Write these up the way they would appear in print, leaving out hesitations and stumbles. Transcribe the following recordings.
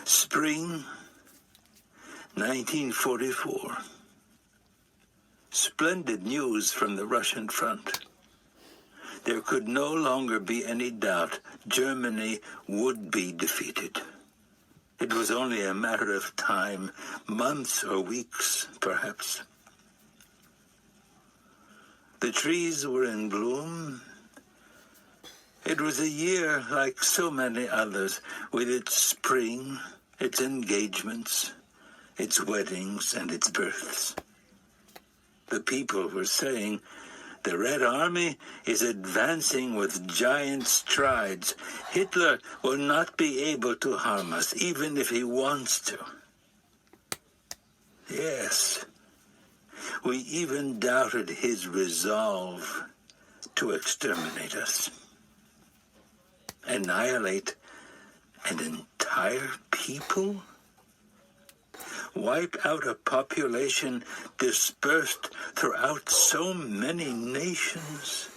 Spring 1944. Splendid news from the Russian front. There could no longer be any doubt Germany would be defeated. It was only a matter of time, months or weeks, perhaps. The trees were in bloom. It was a year like so many others, with its spring, its engagements, its weddings, and its births. The people were saying, "The Red Army is advancing with giant strides. Hitler will not be able to harm us, even if he wants to." Yes, we even doubted his resolve to exterminate us. Annihilate an entire people? Wipe out a population dispersed throughout so many nations,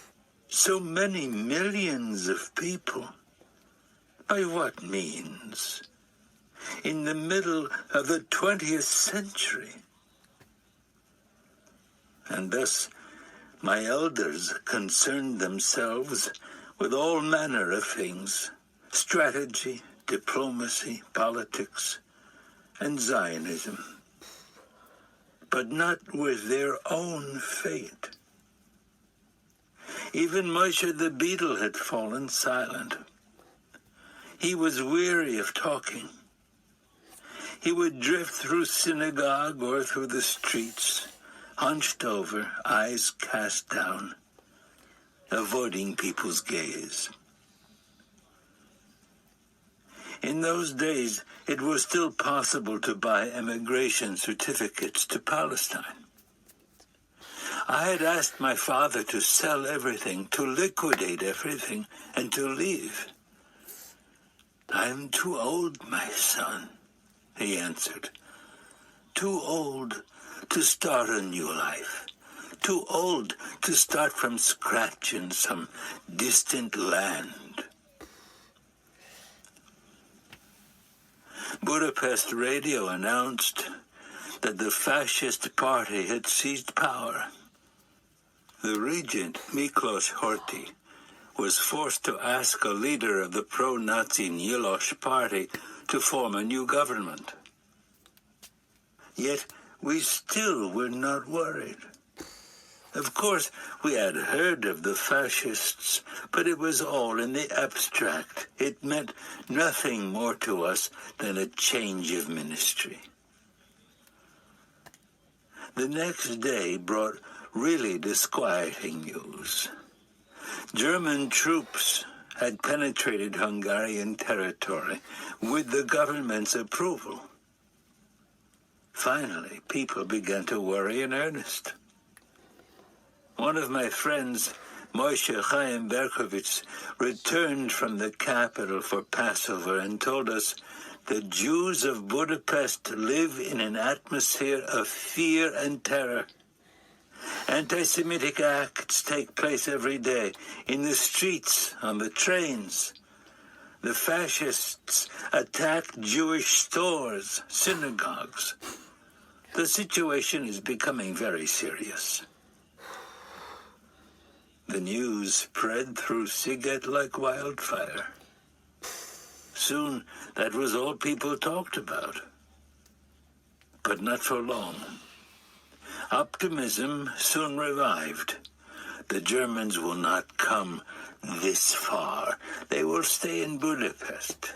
so many millions of people. By what means? In the middle of the 20th century. And thus, my elders concerned themselves with all manner of things: strategy, diplomacy, politics, and Zionism, but not with their own fate. Even Moshe the Beadle had fallen silent. He was weary of talking. He would drift through synagogue or through the streets, hunched over, eyes cast down, avoiding people's gaze. In those days, it was still possible to buy emigration certificates to Palestine. I had asked my father to sell everything, to liquidate everything, and to leave. "I'm too old, my son," he answered. "Too old to start a new life. Too old to start from scratch in some distant land." Budapest radio announced that the fascist party had seized power. The regent, Miklos Horthy, was forced to ask a leader of the pro-Nazi Nyilosh party to form a new government. Yet we still were not worried. Of course, we had heard of the fascists, but it was all in the abstract. It meant nothing more to us than a change of ministry. The next day brought really disquieting news. German troops had penetrated Hungarian territory with the government's approval. Finally, people began to worry in earnest. One of my friends, Moshe Chaim Berkovitz, returned from the capital for Passover and told us the Jews of Budapest live in an atmosphere of fear and terror. Anti-Semitic acts take place every day, in the streets, on the trains. The fascists attack Jewish stores, synagogues. The situation is becoming very serious. The news spread through Siget like wildfire. Soon, that was all people talked about. But not for long. Optimism soon revived. The Germans will not come this far. They will stay in Budapest.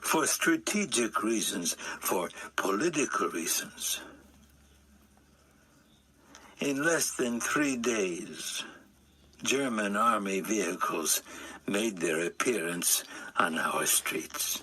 For strategic reasons, for political reasons. In less than 3 days, German army vehicles made their appearance on our streets.